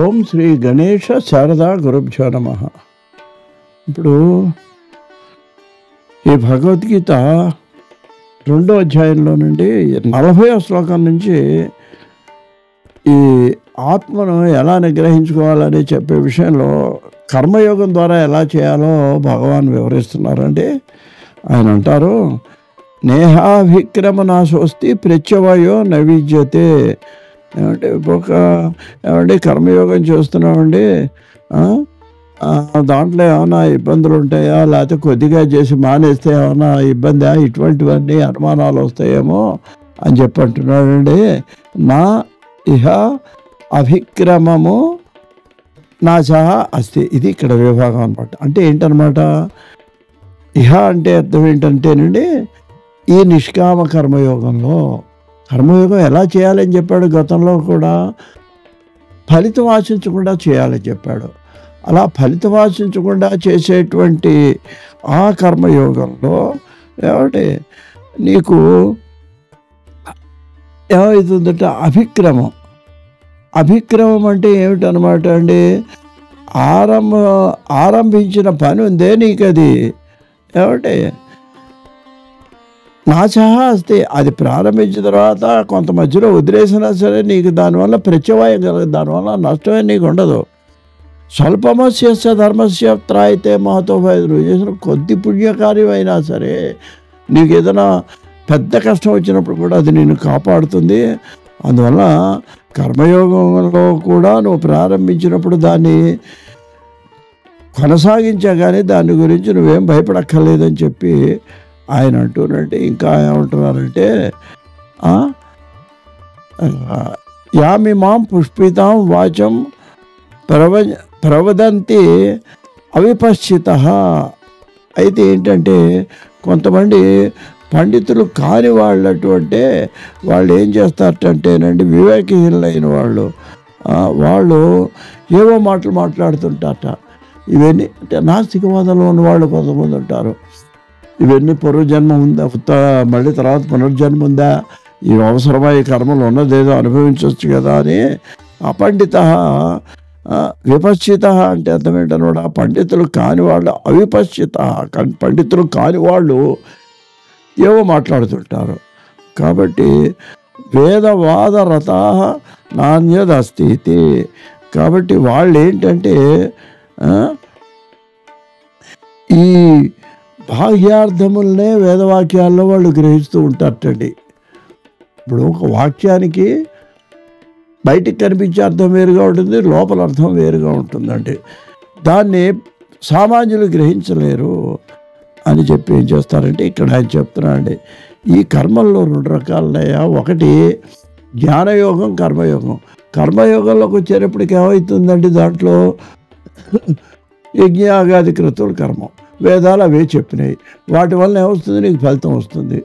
ఓం శ్రీ గణేశ శారదా గురుభ్యో నమః. ఇప్పుడు ఈ భగవద్గీత 2వ అధ్యాయంలో నుండి 40వ శ్లోకం నుంచి ఈ ఆత్మను ఎలా నిగ్రహించుకోవాలని చెప్పే విషయంలో కర్మయోగం ద్వారా ఎలా చేయాలో భగవాన్ వివరిస్తున్నారండి. ఆయన అంటారు, నేహాభిక్రమ నాశోస్తి ప్రత్యవయో నవిద్యతే. ఏమంటే కర్మయోగం చేస్తున్నామండి, దాంట్లో ఏమైనా ఇబ్బందులు ఉంటాయా, లేకపోతే కొద్దిగా చేసి మానేస్తే ఏమైనా ఇబ్బందా, ఇటువంటివన్నీ అనుమానాలు వస్తాయేమో అని చెప్పి అంటున్నాడండి. నా ఇహ అభిక్రమము నా సహా అస్తి. ఇది ఇక్కడ విభాగం అనమాట. అంటే ఏంటనమాట, ఇహ అంటే అర్థం ఏంటంటేనండి, ఈ నిష్కామ కర్మయోగంలో కర్మయోగం ఎలా చేయాలని చెప్పాడు. గతంలో కూడా ఫలితం ఆశించకుండా చేయాలని చెప్పాడు. అలా ఫలితం ఆశించకుండా చేసేటువంటి ఆ కర్మయోగంలో ఏమంటే నీకు ఏమవుతుందంటే అభిక్రమం అంటే ఏమిటనమాట అండి, ఆరంభించిన పని ఉందే నీకు, అది ఏమంటే నా సహా వస్తే అది ప్రారంభించిన తర్వాత కొంత మధ్యలో వదిలేసినా సరే నీకు దానివల్ల ప్రత్యవాయం కలగదు, దానివల్ల నష్టమే నీకు ఉండదు. స్వల్పమస్య ధర్మస్య త్రాయితే మహతో నువ్వు చేసిన కొద్ది పుణ్యకార్యం అయినా సరే నీకు ఏదైనా పెద్ద కష్టం వచ్చినప్పుడు కూడా అది నిన్ను కాపాడుతుంది. అందువల్ల కర్మయోగంలో కూడా నువ్వు ప్రారంభించినప్పుడు దాన్ని కొనసాగించా కానీ దాని గురించి నువ్వేం భయపడక్కర్లేదని చెప్పి ఆయన అంటున్నట్టు. ఇంకా ఏమంటున్నారంటే, యామిమాం పుష్పితాం వాచం ప్రవదంతి అవిపశ్చిత. అయితే ఏంటంటే కొంతమంది పండితులు కాని వాళ్ళటువంటి వాళ్ళు ఏం చేస్తారంటేనండి, వివేకహీనులైన వాళ్ళు ఏవో మాటలు మాట్లాడుతుంటారట. ఇవన్నీ అంటే నాస్తికవాదంలో ఉన్న వాళ్ళు కొంతమంది ఉంటారు. ఇవన్నీ పూర్వజన్మ ఉందా, మళ్ళీ తర్వాత పునర్జన్మ ఉందా, ఈ అవసరమా, ఈ కర్మలు ఉన్నదేదో అనుభవించవచ్చు కదా అని అపండిత విపశ్చిత అంటే అర్థం ఏంటన్నమాట, పండితులు కాని వాళ్ళు అవిపశ్చిత, పండితులు కాని వాళ్ళు ఏవో మాట్లాడుతుంటారు. కాబట్టి వేదవాద రథ నాణ్యదస్తి. కాబట్టి వాళ్ళు ఏంటంటే ఈ బాహ్యార్థములనే వేదవాక్యాల్లో వాళ్ళు గ్రహిస్తూ ఉంటారటండి. ఇప్పుడు ఒక వాక్యానికి బయటికి కనిపించే అర్థం వేరుగా ఉంటుంది, లోపల అర్థం వేరుగా ఉంటుందండి. దాన్ని సామాన్యులు గ్రహించలేరు అని చెప్పి ఏం చేస్తారంటే ఇక్కడ ఆయన చెప్తున్నారండి, ఈ కర్మల్లో 2 రకాలున్నాయా. ఒకటి జ్ఞానయోగం, కర్మయోగం. కర్మయోగంలోకి వచ్చేటప్పటికి ఏమవుతుందండి, దాంట్లో యజ్ఞయాగాది క్రతువులు కర్మం, వేదాలు అవే చెప్పినాయి. వాటి వల్ల ఏమొస్తుంది, నీకు ఫలితం వస్తుంది.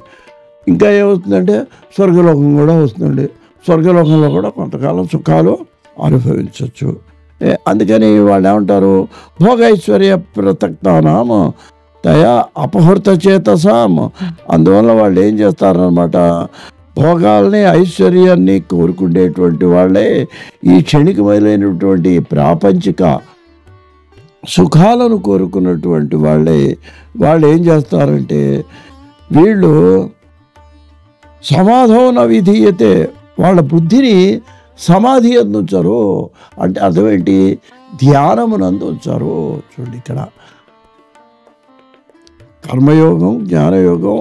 ఇంకా ఏమవుతుందంటే స్వర్గలోకం కూడా వస్తుంది. స్వర్గలోకంలో కూడా కొంతకాలం సుఖాలు అనుభవించవచ్చు. అందుకని వాళ్ళు ఏమంటారు, భోగైశ్వర్య ప్రతక్తానాం తయా అపహృత చేతసాం. అందువల్ల వాళ్ళు ఏం చేస్తారనమాట, భోగాల్ని ఐశ్వర్యాన్ని కోరుకునేటువంటి వాళ్ళే ఈ క్షణికమైనటువంటి ప్రాపంచిక సుఖాలను కోరుకున్నటువంటి వాళ్ళు ఏం చేస్తారంటే, వీళ్ళు సమాధోన విధీయతే, వాళ్ళ బుద్ధిని సమాధి అందుంచారు. అంటే అర్థం ఏంటి, ధ్యానమునందు ఉంచారు. చూడండి ఇక్కడ కర్మయోగం, జ్ఞానయోగం,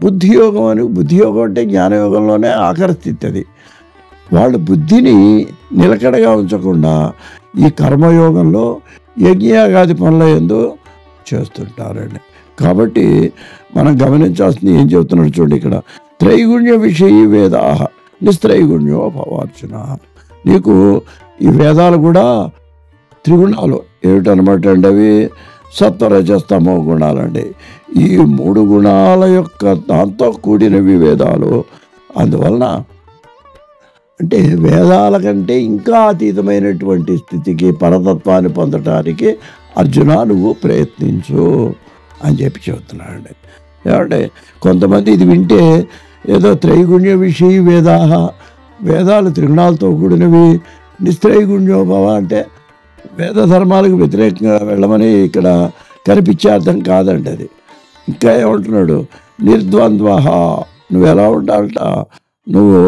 బుద్ధియోగం అని. బుద్ధియోగం అంటే జ్ఞానయోగంలోనే ఆఖరి స్థితి అది. వాళ్ళు బుద్ధిని నిలకడగా ఉంచకుండా ఈ కర్మయోగంలో యజ్ఞయాగాది పనుల యందు చేస్తుంటారండి. కాబట్టి మనం గమనించాల్సింది ఏం చెబుతున్నాడు చూడండి ఇక్కడ, త్రైగుణ్య విషయీ వేదా నిస్త్రైగుణ్యో భవార్జున. నీకు ఈ వేదాలు కూడా త్రిగుణాలు ఏమిటనమాట అండి, అవి సత్వరజస్తమో గుణాలండి. ఈ 3 గుణాల యొక్క దాంతో కూడినవి వేదాలు. అందువలన అంటే వేదాల కంటే ఇంకా అతీతమైనటువంటి స్థితికి, పరతత్వాన్ని పొందటానికి అర్జున నువ్వు ప్రయత్నించు అని చెప్పి చెబుతున్నాడండి. ఏమంటే కొంతమంది ఇది వింటే ఏదో త్రైగుణ్య విషయ వేదాలు త్రిగుణాలతో కూడినవి, నిస్త్రైగుణ్యోభవ అంటే వేద ధర్మాలకు వ్యతిరేకంగా వెళ్ళమని ఇక్కడ కనిపించే అర్థం కాదండి అది. ఇంకా ఏమంటున్నాడు, నిర్ద్వంద్వ, నువ్వు ఎలా ఉండాలట, నువ్వు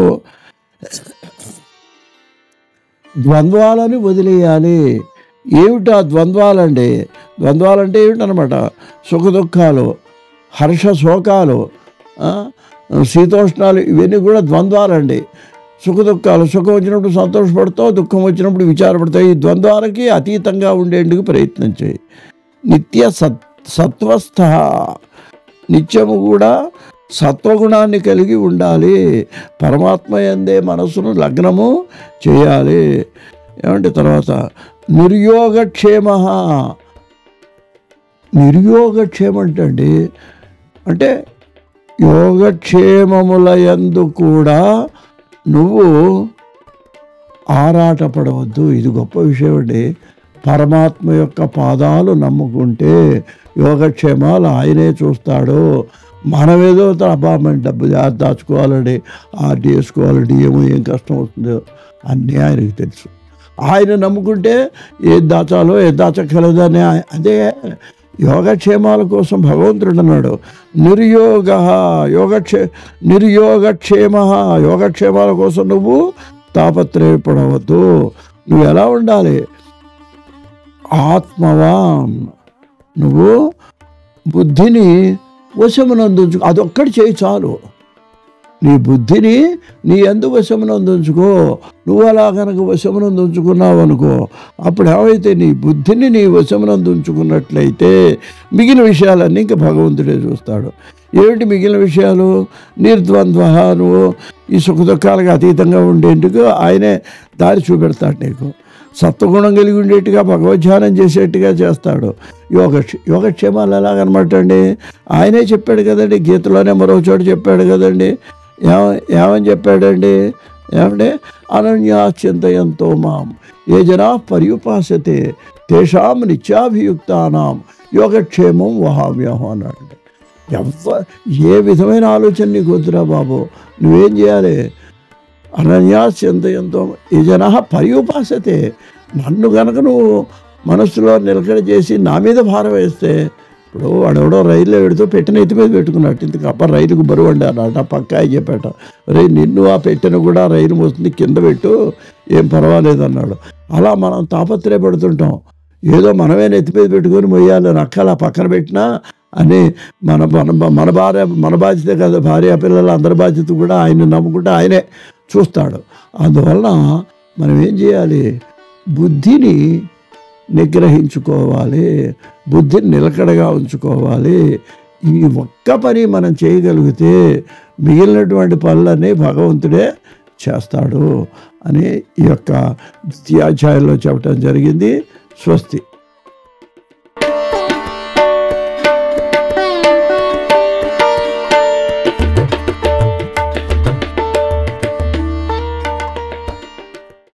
ద్వంద్వాలని వదిలేయాలి. ఏమిటా ద్వంద్వాలండి? ద్వంద్వాలంటే ఏమిటనమాట, సుఖ దుఃఖాలు, హర్ష శోకాలు, శీతోష్ణాలు, ఇవన్నీ కూడా ద్వంద్వాలండి. సుఖ దుఃఖాలు, సుఖం వచ్చినప్పుడు సంతోషపడతావు, దుఃఖం వచ్చినప్పుడు విచారపడతావు. ఈ ద్వంద్వాలకి అతీతంగా ఉండేందుకు ప్రయత్నం చేయి. నిత్య సత్వస్థ, నిత్యము కూడా సత్వగుణాన్ని కలిగి ఉండాలి. పరమాత్మ యందే మనసును లగ్నము చేయాలి. ఏమంటే తర్వాత నిర్యోగక్షేమ. నిర్యోగక్షేమం అంటండి అంటే యోగక్షేమముల యందు కూడా నువ్వు ఆరాటపడవద్దు. ఇది గొప్ప విషయం అండి. పరమాత్మ యొక్క పాదాలు నమ్ముకుంటే యోగక్షేమాలు ఆయనే చూస్తాడు. మనమేదో అబ్బా మన డబ్బు దాచుకోవాలండి, ఆర్డీ వేసుకోవాలి, డిఎం ఏం కష్టం వస్తుందో అన్నీ ఆయనకి తెలుసు. ఆయన నమ్ముకుంటే ఏది దాచాలో ఏది దాచక్కర్లేదు అని అదే యోగక్షేమాల కోసం భగవంతుడు అన్నాడు. నిర్యోగక్షేమ, యోగక్షేమాల కోసం నువ్వు తాపత్రయపడవద్దు. నువ్వు ఎలా ఉండాలి, ఆత్మవాన్, నువ్వు బుద్ధిని వశమునందుంచుకో. అదొక్కటి చేయి చాలు. నీ బుద్ధిని నీ యందు వశమునందుంచుకో. నువ్వు అలా కనుక వశమునందుంచుకున్నావు అనుకో, అప్పుడు ఏమైతే నీ బుద్ధిని నీ వశమునందుంచుకున్నట్లయితే మిగిలిన విషయాలన్నీ ఇంకా భగవంతుడే చూస్తాడు. ఏమిటి మిగిలిన విషయాలు? నిర్ద్వంద్వ, నువ్వు ఈ సుఖ దుఃఖాలకు అతీతంగా ఉండేందుకు ఆయనే దారి చూపెడతాడు నీకు. సత్వగుణం కలిగి ఉండేట్టుగా భగవద్ధ్యానం చేసేట్టుగా చేస్తాడు. యోగక్షేమాలు ఎలాగనమాట అండి, ఆయనే చెప్పాడు కదండి, గీతలోనే మరో చోటు చెప్పాడు కదండి. ఏమని చెప్పాడండి, ఏమంటే అనన్యాశ్చింతయంతో మాం ఏ జనా పర్యుపాసతే తేషాం నిత్యాభియుక్తానాం యోగక్షేమం వహామ్యహం అన్నాడు. ఏ విధమైన ఆలోచన నీకు వద్దురా బాబు, నువ్వేం చేయాలి, అనన్యాశ్చింతయంతో ఏ జనా పర్యుపాసతే, నన్ను కనుక నువ్వు మనస్సులో నిలకడ చేసి నా మీద భారం వేస్తే, ఇప్పుడు వాడెవడో రైల్లో పెడుతూ పెట్టిన ఎత్తి మీద పెట్టుకున్నట్టు, ఇంతకు అప్ప రైలుకు బరువు అండి అన్నట పక్కా చెప్పాట. నిన్ను ఆ పెట్టిన కూడా రైలు మోస్తుంది, కింద పెట్టు, ఏం పర్వాలేదు అన్నాడు. అలా మనం తాపత్రయపడుతుంటాం, ఏదో మనమే నెత్తి మీద పెట్టుకొని మొయ్యాలని, అక్కలా పక్కన పెట్టినా అని మన బాధ్యత కదా, భార్య పిల్లలు అందరి బాధ్యత కూడా ఆయన నమ్ముకుంటే ఆయనే చూస్తాడు. అందువలన మనం ఏం చేయాలి, బుద్ధిని నిగ్రహించుకోవాలి, బుద్ధిని నిలకడగా ఉంచుకోవాలి. ఈ ఒక్క పని మనం చేయగలిగితే మిగిలినటువంటి పనులన్నీ భగవంతుడే చేస్తాడు అని ఈ యొక్క ద్వితీయాధ్యాయంలో చెప్పడం జరిగింది. స్వస్తి.